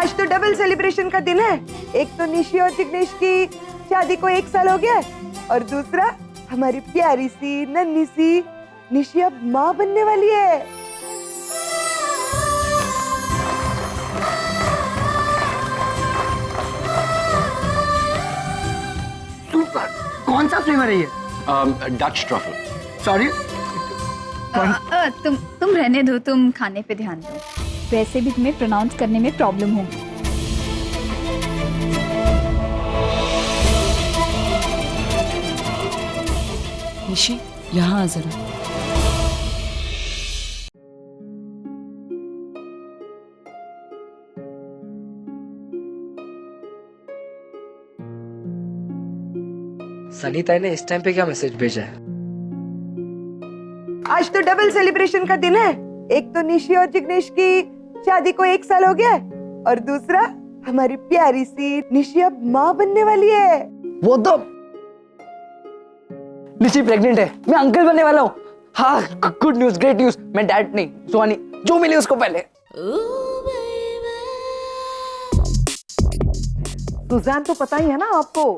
आज तो double celebration का दिन है। एक तो निशी और जिग्नेश की शादी को 1 साल हो गया और दूसरा हमारी प्यारी सी नन्ही सी निशी अब माँ बनने वाली है। सुपर। कौन सा फ्लेवर है ये? Dutch truffle. सॉरी। तुम रहने दो, तुम खाने पे ध्यान दो। वैसे भी तुम्हें प्रोनाउंस करने में प्रॉब्लम होगी। निशी, यहाँ आ जरा। सनी ताई ने इस टाइम पे क्या मैसेज भेजा है? आज तो डबल सेलिब्रेशन का दिन है। एक तो निशी और जिग्नेश की शादी को 1 साल हो गया और दूसरा हमारी प्यारी सी निशी अब माँ बनने वाली है। वो तो निशी प्रेग्नेंट है, मैं अंकल बनने वाला हूँ। हाँ, गुड न्यूज, ग्रेट न्यूज। मैं डैड नहीं, सुहानी जो मिली उसको पहले। सुजैन तो पता ही है ना आपको?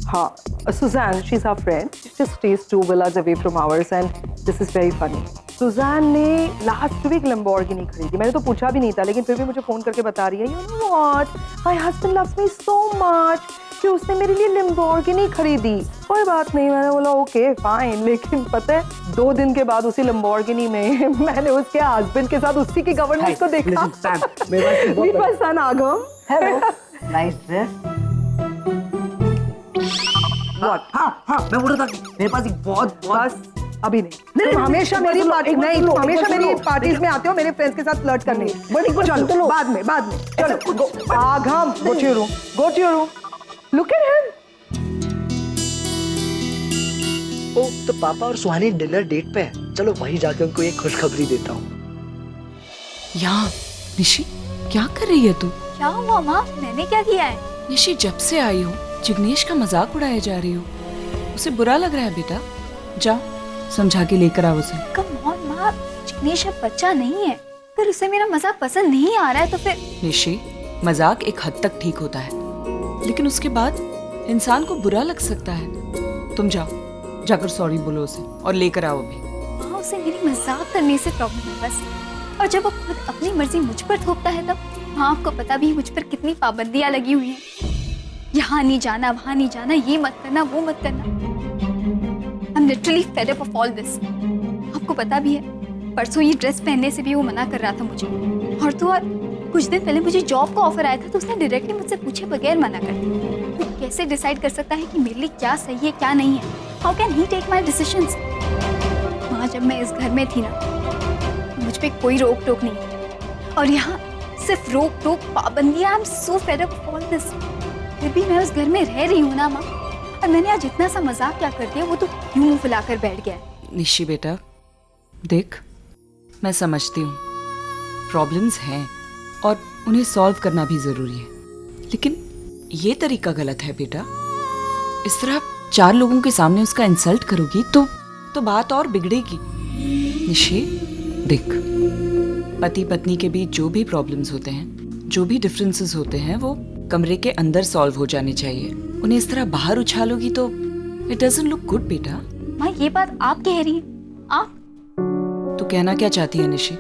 हाँ, Suzanne, she's our friend. She just stays 2 villas away from ours and this is very funny. Suzanne ने last week Lamborghini खरीदी। मैंने तो पूछा भी नहीं था, लेकिन फिर भी मुझे फोन करके बता रही है, you know what? My husband loves me so much कि उसने मेरे लिए Lamborghini खरीदी। कोई बात नहीं, मैंने बोला ओके फाइन, लेकिन पता है 2 दिन के बाद उसी Lamborghini में मैंने उसके हस्बैंड के साथ उसी की गवर्नेंस को देखा। Meet my son Agam. Hello, nice dress. हाँ, मैं बोल रहा था मेरे पास एक बहुत बस अभी नहीं। तुम हमेशा मेरी पार्टी नहीं, तुम हमेशा मेरी पार्टीज में आते हो मेरे फ्रेंड्स के साथ फ्लर्ट करने। चलो बाद में चलो आगम, go to your room, look at him। ओ, तो पापा और सुहानी डिनर डेट पे है। चलो वहीं जाके उनको एक खुशखबरी देता हूँ। यहाँ निशी, क्या कर रही है तू? क्या हुआ माँ? मैंने क्या किया है? निशी, जब से आई हो जिग्नेश का मजाक उड़ाए जा रही हो। उसे बुरा लग रहा है बेटा, जा समझा के लेकर आओ उसे। कम ऑन माँ, जिग्नेश अब बच्चा नहीं है। अगर उसे मेरा मजाक पसंद नहीं आ रहा है तो फिर। निशी, मजाक एक हद तक ठीक होता है, लेकिन उसके बाद इंसान को बुरा लग सकता है। तुम जाओ, जाकर सॉरी बोलो उसे और लेकर आओ अभी। माँ, उसे मेरी मजाक करने से प्रॉब्लम है बस। और जब वो खुद अपनी मर्जी मुझ पर थोपता है तब। हाँ, आपको पता भी है मुझ पर कितनी पाबंदियां लगी हुई हैं। यहाँ नहीं जाना, वहाँ नहीं जाना, ये मत करना, वो मत करना। I'm literally fed up of all this. आपको पता भी है, परसों ये ड्रेस पहनने से भी वो मना कर रहा था मुझे। और तो और कुछ दिन पहले मुझे जॉब का ऑफर आया था तो उसने डायरेक्टली मुझसे पूछे बगैर मना कर दिया। वो कैसे डिसाइड कर सकता है कि मेरे लिए क्या सही है क्या नहीं है? How can he take my decisions? वहाँ जब मैं इस घर में थी ना, तो मुझ पे कोई रोक टोक नहीं थी। और यहाँ सिर्फ रोक टोक, पाबंदियां। I'm so fed up of all this. फिर भी मैं उस घर में रह रही हूँ ना माँ। और मैंने आज इतना सा मजाक क्या कर दिया, वो तो यूं मुंह फुलाकर बैठ गया। निशी बेटा, देख, मैं समझती हूँ प्रॉब्लम्स हैं और उन्हें सॉल्व करना भी जरूरी है, लेकिन ये तरीका गलत है बेटा। इस तरह 4 लोगों के सामने उसका इंसल्ट करोगी तो बात और बिगड़ेगी। निशी देख, पति पत्नी के बीच जो भी प्रॉब्लम्स होते हैं, जो भी डिफरेंसेस होते हैं, वो कमरे के अंदर सॉल्व हो जाने चाहिए। उन्हें इस तरह बाहर उछालोगी तो इट डजंट लुक गुड बेटा। माँ, ये बात आप कह रही हैं? आप? तू कहना क्या चाहती है निशी?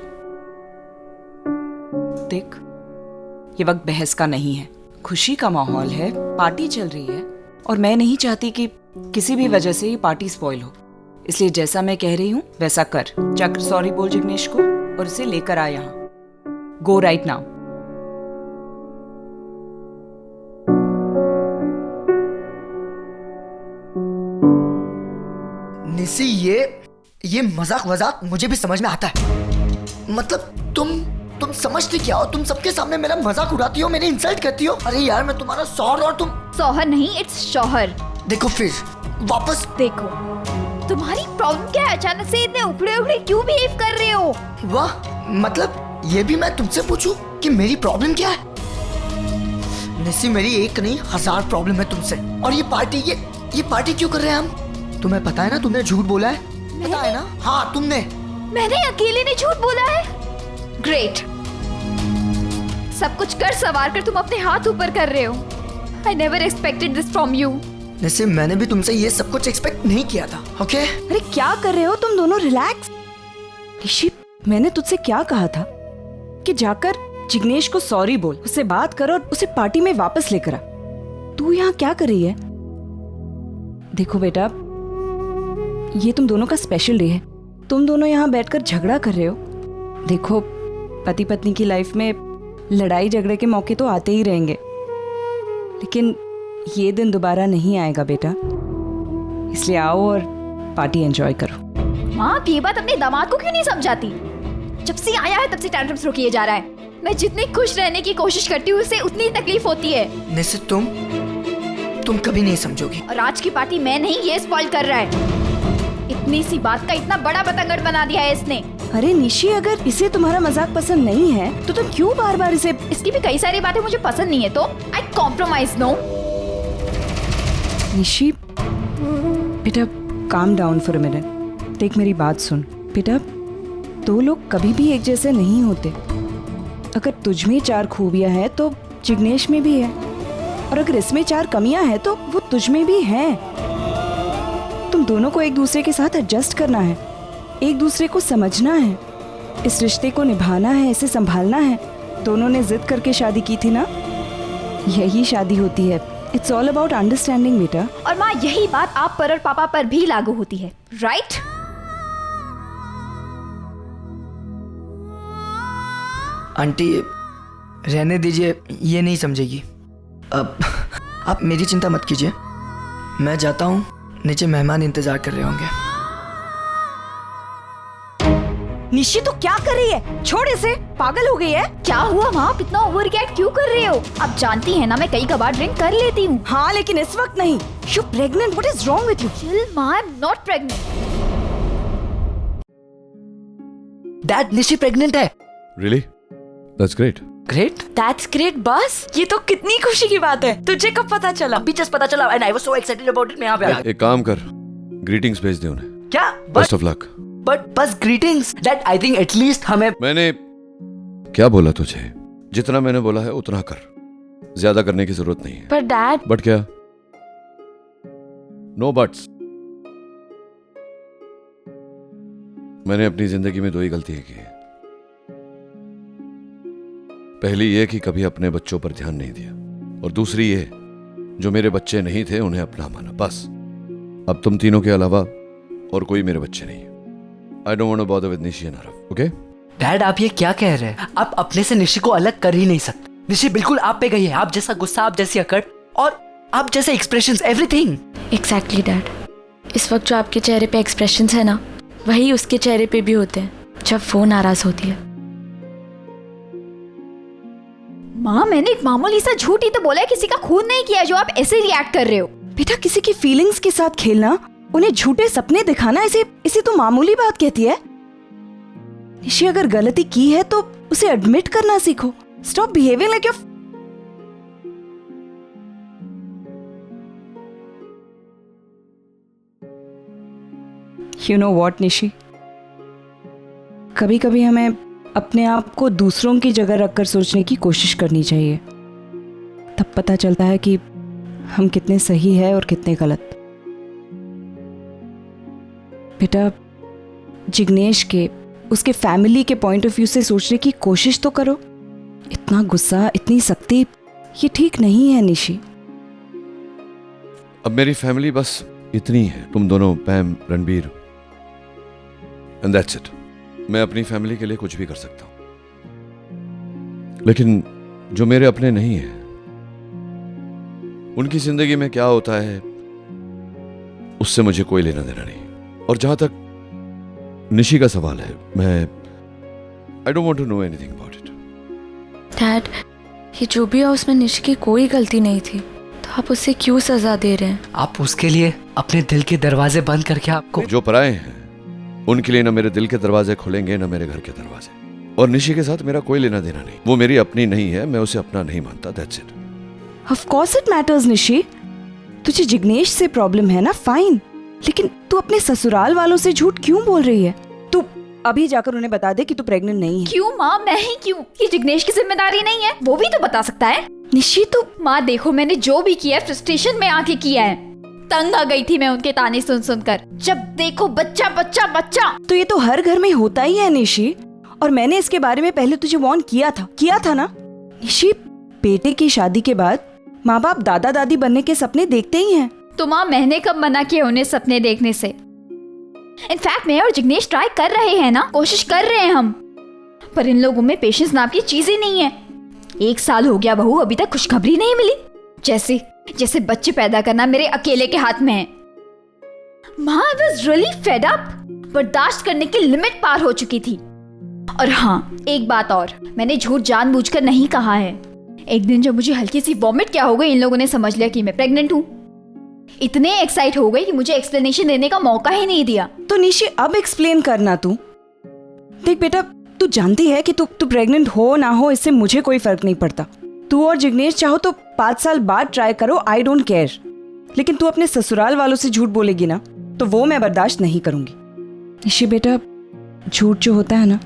देख, ये वक्त बहस का नहीं है, खुशी का माहौल है, पार्टी चल रही है और मैं नहीं चाहती कि किसी भी वजह से ये पार्टी स्पॉइल हो। इसलिए जैसा मैं कह रही हूँ वैसा कर। जाकर सॉरी बोल जिग्नेश को और उसे लेकर आ यहाँ। Go right now. निशी, ये मजाक वजाक मुझे भी समझ में आता है। मतलब तुम समझती क्या हो? तुम सबके सामने मेरा मजाक उड़ाती हो, मेरी इंसल्ट करती हो। अरे यार, मैं तुम्हारा शौहर और तुम। शौहर नहीं, इट्स शौहर। देखो फिर वापस देखो, तुम्हारी प्रॉब्लम क्या है? अचानक से इतने उखड़े उखड़े क्यों बिहेव कर रहे हो? वाह, मतलब ये भी मैं तुमसे पूछूं कि मेरी प्रॉब्लम क्या है? निशी, मेरी एक नहीं 1000 प्रॉब्लम है तुमसे। और ये पार्टी क्यों कर रहे हैं हम? तुम्हें पता है ना, तुमने झूठ बोला है। पता है ना? हाँ, तुमने। मैंने अकेले ने झूठ बोला है? ग्रेट। सब कुछ कर सवार कर तुम अपने हाथ ऊपर कर रहे हो। I never expected this from you. निस्सी, मैंने भी तुमसे ये सब कुछ एक्सपेक्ट नहीं किया था, ओके? अरे क्या कर रहे हो तुम दोनों? रिलैक्स। ऋषि, मैंने तुझसे क्या कहा था कि जाकर जिग्नेश को सॉरी बोल, उससे बात कर और उसे पार्टी में वापस लेकर आ। तू यहाँ क्या कर रही है? देखो बेटा, ये तुम दोनों का स्पेशल डे है। तुम दोनों यहाँ बैठकर झगड़ा कर रहे हो। देखो, पति पत्नी की लाइफ में लड़ाई झगड़े के मौके तो आते ही रहेंगे, लेकिन ये दिन दोबारा नहीं आएगा बेटा। इसलिए आओ और पार्टी एंजॉय करो। माँ, आप ये बात अपने दामाद को क्यों नहीं समझाती? जब से आया है तब से टैंट्रम थ्रो किए जा रहा है। मैं जितनी खुश रहने की कोशिश करती हूँ उसे उतनी तकलीफ होती है। निस्सी, तुम कभी नहीं समझोगी। और आज की पार्टी मैं नहीं, ये स्पॉइल कर रहा है। इतनी सी बात का इतना बड़ा बतंगड़ बना दिया है इसने। अरे निशी, अगर इसे तुम्हारा मजाक पसंद नहीं है तो तुम क्यों बार बार इसे... इसकी भी कई सारी बातें मुझे पसंद नहीं है, तो आई कॉम्प्रोमाइज। नो निशी, बेटा calm down for a minute. देख मेरी बात सुन बेटा, दो लोग कभी भी एक जैसे नहीं होते। अगर तुझ में 4 खूबियां हैं तो जिग्नेश में भी है, और अगर इसमें 4 कमियां हैं तो वो तुझ में भी हैं। तुम दोनों को एक दूसरे के साथ एडजस्ट करना है, एक दूसरे को समझना है, इस रिश्ते को निभाना है, इसे संभालना है। दोनों ने जिद करके शादी की थी ना, यही शादी होती है। इट्स ऑल अबाउट अंडरस्टैंडिंग बेटा। और माँ, यही बात आप पर और पापा पर भी लागू होती है, राइट? आंटी, रहने दीजिए, ये नहीं समझेगी। अब आप मेरी चिंता मत कीजिए, मैं जाता हूँ, नीचे मेहमान इंतजार कर रहे होंगे। निशी, तो क्या कर रही है? छोड़ इसे, पागल हो गई है? क्या हुआ माँ, इतना ओवर रिएक्ट क्यों कर रहे हो? आप जानती हैं ना मैं कई कबार ड्रिंक कर लेती हूँ। हाँ, लेकिन इस वक्त नहीं। You pregnant, what is wrong with you? Chill माँ, I am not pregnant. Dad, Nishi pregnant है। Really? That's great. Great. That's great बस, ये तो कितनी खुशी की बात है। तुझे कब पता चला? अभी जस्ट पता चला and I was so excited about it. मैं यहाँ पे आ एक काम कर, ग्रीटिंग्स भेज दे उन्हें। क्या? Best of luck. बट बस greetings dad, I think at least हमें... मैंने क्या बोला तुझे? जितना मैंने बोला है उतना कर, ज्यादा करने की जरूरत नहीं है। पर डैड... बट क्या? No buts. मैंने अपनी जिंदगी में 2 ही गलतियां की है। पहली ये कि कभी अपने बच्चों पर ध्यान नहीं दिया, और दूसरी ये, जो मेरे बच्चे नहीं थे उन्हें अपना माना। बस, अब तुम तीनों के अलावा और कोई मेरे बच्चे नहीं है। I don't want to bother with Nishi and Arav, okay? Dad, आप ये क्या कह रहे हैं? आप अपने से निशी को अलग कर ही नहीं सकते। निशी बिल्कुल आप पे गई है। आप जैसा गुस्सा, आप जैसी अकड़ और आप जैसे एक्सप्रेशंस, एवरीथिंग। एग्जैक्टली डैड, इस वक्त जो आपके चेहरे पे एक्सप्रेशंस है ना, वही उसके चेहरे पे भी होते हैं जब वो नाराज होती है। माँ, मैंने एक मामूली सा झूठ ही तो बोला है, किसी का खून नहीं किया जो आप ऐसे रिएक्ट कर रहे हो। बेटा, किसी की फीलिंग्स के साथ खेलना, उन्हें झूठे सपने दिखाना, इसे तो मामूली बात कहती है। निशी, अगर गलती की है तो उसे एडमिट करना सीखो। Stop behaving like your... you know what Nishi, कभी कभी हमें अपने आप को दूसरों की जगह रखकर सोचने की कोशिश करनी चाहिए। तब पता चलता है कि हम कितने सही है और कितने गलत। बेटा, जिग्नेश के, उसके फैमिली के पॉइंट ऑफ व्यू से सोचने की कोशिश तो करो। इतना गुस्सा, इतनी सख्ती, ये ठीक नहीं है निशी। अब मेरी फैमिली बस इतनी है, तुम दोनों, पैम, रणबीर, एंड दैट्स इट। मैं अपनी फैमिली के लिए कुछ भी कर सकता हूं, लेकिन जो मेरे अपने नहीं है, उनकी जिंदगी में क्या होता है उससे मुझे कोई लेना देना नहीं। और जहां तक निशी का सवाल है, मैं I don't want to know anything about it. Dad, ये जो भी है उसमें निशी की कोई गलती नहीं थी, तो आप उसे क्यों सजा दे रहे हैं? आप उसके लिए अपने दिल के दरवाजे बंद करके आपको... जो पराए हैं उनके लिए ना मेरे दिल के दरवाजे खुलेंगे ना मेरे घर के दरवाजे। और निशी के साथ मेरा कोई लेना देना नहीं। वो मेरी अपनी नहीं है, मैं उसे अपना नहीं मानता। That's it. Of course it matters Nishi. तुझे जिग्नेश से प्रॉब्लम है ना, फाइन, लेकिन तू अपने ससुराल वालों से झूठ क्यों बोल रही है? अभी जाकर उन्हें बता दे कि तू प्रेग्नेंट नहीं है। क्यों माँ, मैं ही क्यों? ये जिग्नेश की जिम्मेदारी नहीं है? वो भी तो बता सकता है। निशी तो माँ देखो, मैंने जो भी किया है फ्रस्ट्रेशन में आके किया है। तंग आ गई थी मैं उनके ताने सुन सुनकर। जब देखो बच्चा बच्चा बच्चा। तो ये तो हर घर में होता ही है निशी, और मैंने इसके बारे में पहले तुझे वार्न किया था ना। निशी, बेटे की शादी के बाद माँ बाप दादा दादी बनने के सपने देखते ही हैं। तो माँ, मैंने कब मना किया उन्हें सपने देखने से? इनफैक्ट मैं और जिग्नेश ट्राई कर रहे हैं ना, कोशिश कर रहे हैं हम, पर इन लोगों में पेशेंस नाम की चीज ही नहीं है। 1 साल हो गया बहू, अभी तक खुशखबरी नहीं मिली। जैसे बच्चे पैदा करना मेरे अकेले के हाथ में है। माँ, I was really fed up. बर्दाश्त करने की लिमिट पार हो चुकी थी। और हाँ, एक बात और, मैंने झूठ जानबूझकर नहीं कहा है। एक दिन जब मुझे हल्की सी वॉमिट क्या हो गई, इन लोगों ने समझ लिया कि मैं प्रेग्नेंट हूँ। इतने एक्साइट हो गई कि मुझे एक्सप्लेनेशन देने का मौका ही नहीं दिया। तो निशी, अब एक्सप्लेन करना तू। देख बेटा, तू जानती है कि तू प्रेग्नेंट हो ना हो, इससे मुझे कोई फर्क नहीं पड़ता। तू और जिग्नेश चाहो तो 5 साल बाद ट्राई करो, आई डोंट केयर। लेकिन तू अपने ससुराल वालों से झूठ बोलेगी ना, तो वो मैं बर्दाश्त नहीं करूंगी। निशी बेटा, झूठ जो होता है ना,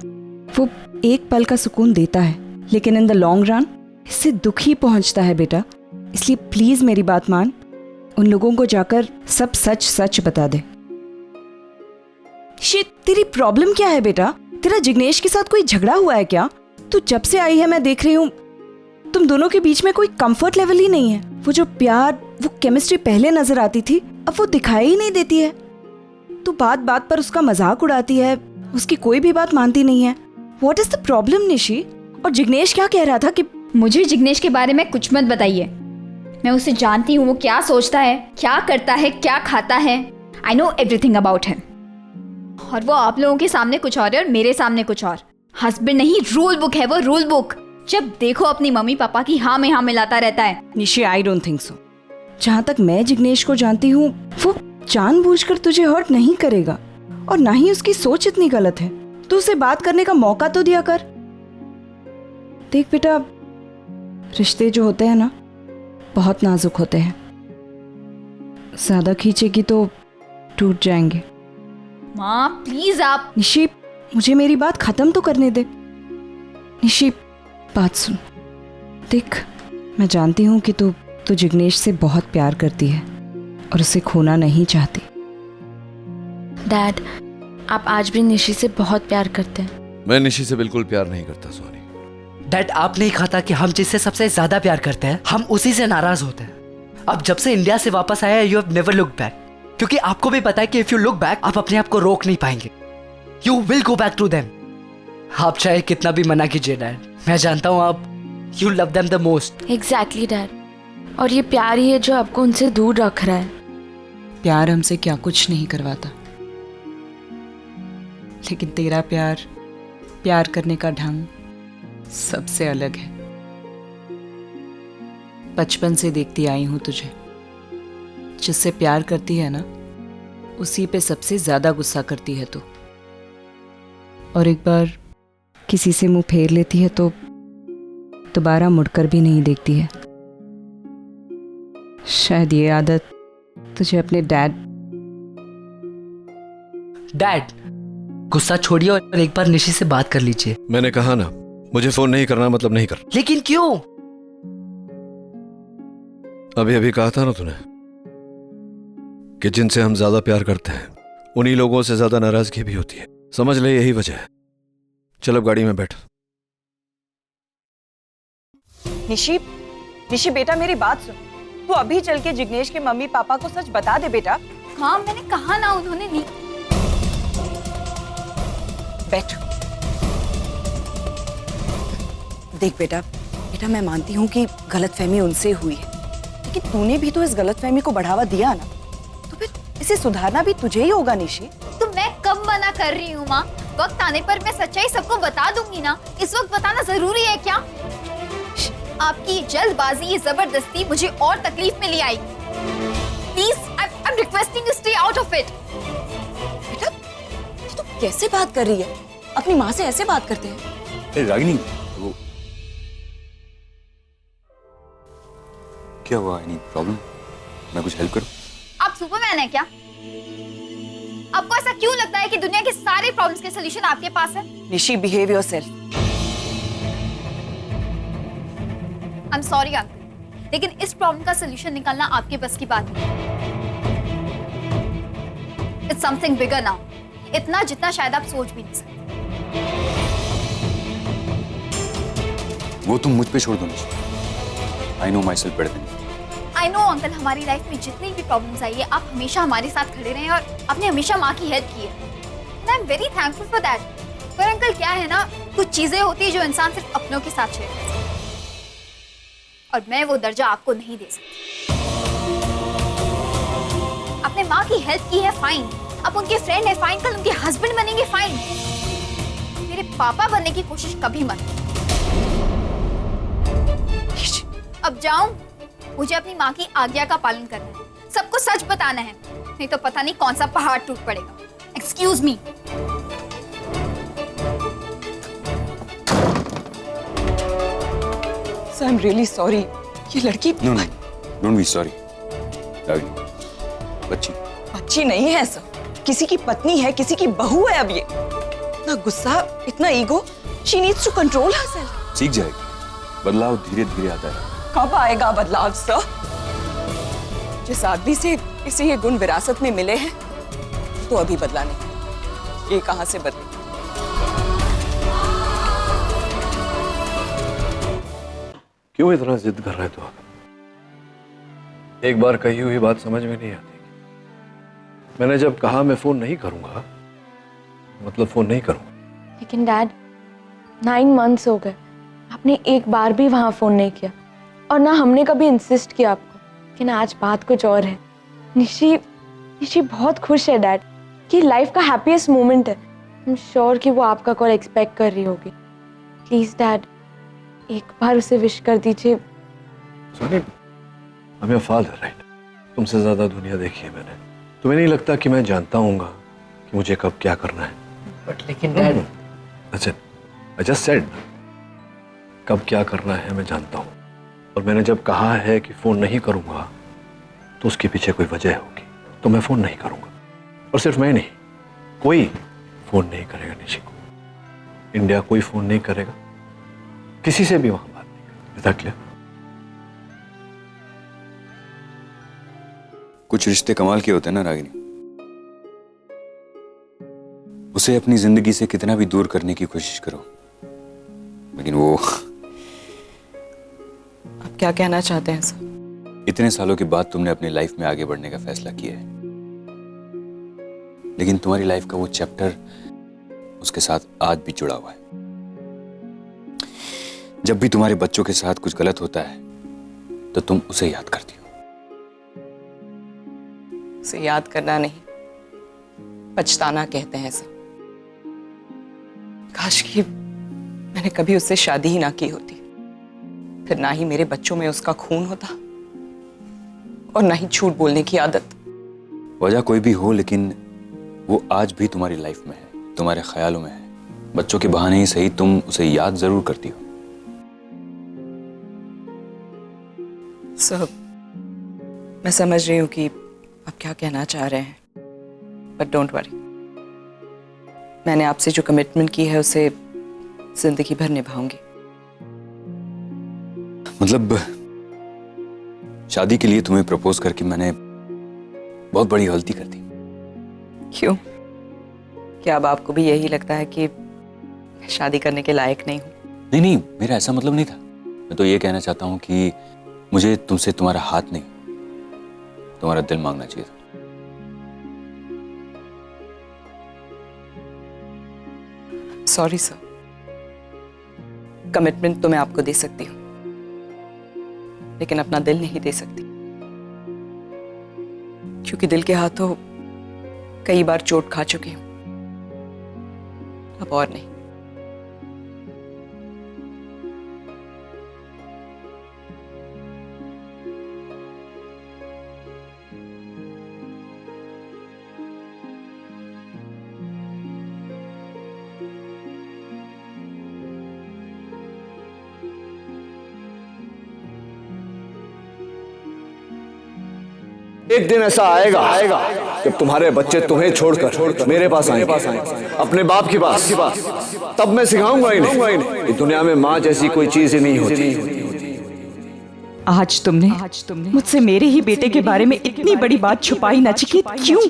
वो एक पल का सुकून देता है, लेकिन इन द लॉन्ग रन इससे दुख ही पहुंचता है बेटा। इसलिए प्लीज मेरी बात मान, उन लोगों को जाकर सब सच सच बता दे। शिट, तेरी प्रॉब्लम क्या है बेटा? तेरा जिग्नेश के साथ कोई झगड़ा हुआ है क्या? तू जब से आई है मैं देख रही हूँ तुम दोनों के बीच में कोई कंफर्ट लेवल ही नहीं है। वो जो प्यार, वो केमिस्ट्री पहले नजर आती थी, अब वो दिखाई ही नहीं देती है। तू बात बात पर उसका मजाक उड़ाती है, उसकी कोई भी बात मानती नहीं है। What is the problem Nishi? और जिग्नेश क्या कह रहा था कि मुझे जिग्नेश के बारे में कुछ मत बताइए। मैं उसे जानती हूँ, वो क्या सोचता है, क्या करता है, क्या खाता है। I know everything about him. और वो आप लोगों के सामने कुछ और है और मेरे सामने कुछ और। हस्बैंड नहीं, रूल बुक है वो, रूल बुक। जब देखो अपनी मम्मी पापा की हाँ में हाँ मिलाता रहता है। Nishi, I don't think so. जहाँ तक मैं जिग्नेश को जानती हूँ, वो जानबूझकर तुझे हर्ट नहीं करेगा, और ना ही उसकी सोच इतनी गलत है। तू उसे बात करने का मौका तो दिया कर। देख बेटा, रिश्ते जो होते हैं ना, बहुत नाजुक होते हैं। ज्यादा खींचेगी तो टूट जाएंगे। माँ प्लीज आप। निशी, मुझे मेरी बात खत्म तो करने दे। निशी, बात सुन। देख, मैं जानती हूँ कि तू जिग्नेश से बहुत प्यार करती है और उसे खोना नहीं चाहती। डैड, आप आज भी निशी से बहुत प्यार करते हैं। मैं निशी से बिल्कुल प्यार नहीं करता सोनी। डैड, आप नहीं खाता कि हम जिससे सबसे ज्यादा प्यार करते हैं, हम उसी से नाराज होते हैं। अब जब से इंडिया से वापस आया, you have never look back, क्योंकि आपको भी पता है कि इफ यू लुक बैक, आप अपने आप को रोक नहीं पाएंगे। You will go back to them. आप चाहे कितना भी मना कीजिए डैड, मैं जानता हूँ आप you love them the most. Exactly dad, और ये प्यार ही है जो आपको उनसे दूर रख रहा है। प्यार हमसे क्या कुछ नहीं करवाता, लेकिन तेरा प्यार करने का ढंग सबसे अलग है। बचपन से देखती आई हूं तुझे, जिससे प्यार करती है ना, उसी पे सबसे ज्यादा गुस्सा करती है तू। और एक बार किसी से मुंह फेर लेती है तो दोबारा मुड़कर भी नहीं देखती है। शायद ये आदत तुझे अपने डैड, गुस्सा छोड़िए और एक बार निशी से बात कर लीजिए। मैंने कहा ना, मुझे फोन नहीं करना मतलब नहीं कर। लेकिन क्यों? अभी अभी कहा था ना तूने कि जिनसे हम ज्यादा प्यार करते हैं, उन्हीं लोगों से ज्यादा नाराजगी भी होती है। समझ ले, यही वजह है। चल अब गाड़ी में बैठ। निशी बेटा, मेरी बात सुन। तू अभी चल के जिग्नेश के मम्मी पापा को सच बता दे बेटा। हाँ, मैंने कहा ना, उन्होंने नहीं। बैठ। देख बेटा, मैं मानती हूँ कि गलतफहमी उनसे हुई है, लेकिन तूने भी तो इस गलतफहमी को बढ़ावा दिया ना, तो फिर इसे सुधारना भी तुझे ही होगा निशी। तो मैं कब मना कर रही हूँ माँ? वक्त आने पर मैं सच्चाई सबको बता दूंगी ना। इस वक्त बताना जरूरी है क्या? आपकी ये जल्दबाजी, ये जबरदस्ती मुझे और तकलीफ में ले आई। Please, I am requesting you stay out of it. बेटा, तू कैसे बात कर रही है? अपनी माँ से ऐसे बात करते हैं? रागिनी, वो क्या हुआ? Any problem? मैं कुछ हेल्प करूं? आप सुपरमैन है क्या? आपको ऐसा क्यों लगता है कि दुनिया के सारे प्रॉब्लम्स के सॉल्यूशन आपके पास है? Nishi, behave yourself. I am sorry uncle, लेकिन इस प्रॉब्लम का सॉल्यूशन निकालना आपके बस की बात नहीं। इट्स समथिंग बिगर नाउ, इतना जितना शायद आप सोच भी नहीं सकते। वो तुम मुझ पे छोड़ दो Nishi. I know my self better than you. I know uncle, हमारी लाइफ में जितनी भी प्रॉब्लम्स आई है, आप हमेशा हमारे साथ खड़े रहे और आपने हमेशा माँ की हेल्प की है। And I am very thankful for that. पर अंकल क्या है ना, कुछ चीजें होती है जो इंसान सिर्फ अपनों के साथ शेयर कर सकता है, और मैं वो दर्जा आपको नहीं दे सकती। आपने माँ की हेल्प की है, फाइन। आप उनके फ्रेंड है, फाइन। कल उनके हस्बैंड बनेंगे, फाइन। मेरे पापा बनने की कोशिश कभी मत। अब जाऊं? मुझे अपनी माँ की आज्ञा का पालन करना है, सबको सच बताना है, नहीं तो पता नहीं कौन सा पहाड़ टूट पड़ेगा। Excuse me. Sir, I am really sorry. ये लड़की no no, don't be sorry. बच्ची अच्छी नहीं है सर, किसी की पत्नी है, किसी की बहू है। अब ये इतना गुस्सा, इतना ego, she needs to control herself. सीख जाएगी, बदलाव धीरे धीरे आता है। कब आएगा बदलाव सर? जिस आदमी से इसे ये गुण विरासत में मिले हैं, तो अभी बदला नहीं, ये कहां से बदले? क्यों इतना जिद कर रहे हो आप? एक बार कही हुई बात समझ में नहीं आती। मैंने जब कहा मैं फोन नहीं करूंगा, मतलब फोन नहीं करूंगा। लेकिन डैड, 9 months हो गए, आपने एक बार भी वहां फोन नहीं किया, और ना हमने कभी इंसिस्ट किया आपको। लेकिन आज बात कुछ और है। निशी बहुत खुश है डैड, कि लाइफ का हैप्पीएस्ट मोमेंट है। आई एम श्योर कि वो आपका कॉल एक्सपेक्ट कर रही होगी। प्लीज डैड, एक बार उसे विश कर दीजिए। Soni, I am your father, right? तुमसे ज्यादा दुनिया देखी है मैंने। तुम्हें नहीं लगता कि मैं जानता हूँगा कि मुझे कब क्या करना है? बट लेकिन डैड, अच्छा, आई जस्ट सेड, कब क्या करना है मैं जानता हूँ। और मैंने जब कहा है कि फोन नहीं करूंगा, तो उसके पीछे कोई वजह होगी, तो मैं फोन नहीं करूंगा। और सिर्फ मैं नहीं, कोई फोन नहीं करेगा निशी को। इंडिया कोई फोन नहीं करेगा, किसी से भी वहां बात नहीं करेगा। Is that clear? कुछ रिश्ते कमाल के होते हैं ना रागिनी। उसे अपनी जिंदगी से कितना भी दूर करने की कोशिश करो, लेकिन वो आप क्या कहना चाहते हैं सर? इतने सालों के बाद तुमने अपनी लाइफ में आगे बढ़ने का फैसला किया है, लेकिन तुम्हारी लाइफ का वो चैप्टर उसके साथ आज भी जुड़ा हुआ है। जब भी तुम्हारे बच्चों के साथ कुछ गलत होता है, तो तुम उसे याद करती हो। उसे याद करना नहीं, पछताना कहते हैं सर। काश कि मैंने कभी उससे शादी ही ना की होती, फिर ना ही मेरे बच्चों में उसका खून होता, और ना ही झूठ बोलने की आदत। वजह कोई भी हो, लेकिन वो आज भी तुम्हारी लाइफ में है, तुम्हारे ख्यालों में है। बच्चों के बहाने ही सही, तुम उसे याद जरूर करती हो। सर, मैं समझ रही हूँ कि आप क्या कहना चाह रहे हैं, बट डोंट वरी, मैंने आपसे जो कमिटमेंट की है उसे जिंदगी भर निभाऊंगी। मतलब शादी के लिए तुम्हें प्रपोज करके मैंने बहुत बड़ी गलती कर दी। क्यों? क्या अब आपको भी यही लगता है कि मैं शादी करने के लायक नहीं हूँ? नहीं नहीं, मेरा ऐसा मतलब नहीं था। मैं तो ये कहना चाहता हूँ कि मुझे तुमसे तुम्हारा हाथ नहीं, तुम्हारा दिल मांगना चाहिए था। सॉरी सर, कमिटमेंट तो मैं आपको दे सकती हूँ, लेकिन अपना दिल नहीं दे सकती, क्योंकि दिल के हाथों कई बार चोट खा चुकी हूं। अब और नहीं। एक दिन ऐसा आएगा जब तुम्हारे बच्चे तुम्हें छोड़कर मेरे पास आएंगे, अपने बाप के पास। तब मैं सिखाऊंगा इन्हें कि दुनिया में माँ जैसी कोई चीज ही नहीं होती। आज तुमने मुझसे मेरे ही बेटे के बारे में इतनी बड़ी बात छुपाई नचिकेत, क्यों?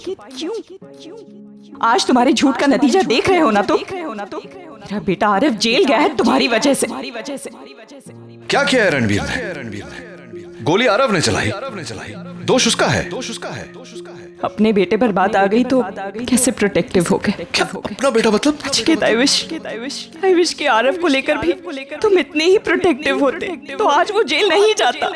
आज तुम्हारे झूठ का नतीजा देख रहे हो ना? तो मेरा बेटा आरिफ जेल गया है तुम्हारी वजह से। क्या किया है रणवीर ने? गोली आरव ने चलाई, दोष उसका है। अपने बेटे पर बात आ गई तो कैसे प्रोटेक्टिव हो गए? क्या अपना बेटा मतलब? नचिकेत, आई विश कि आरव को लेकर भी तुम इतने ही प्रोटेक्टिव होते तो आज वो जेल नहीं जाता।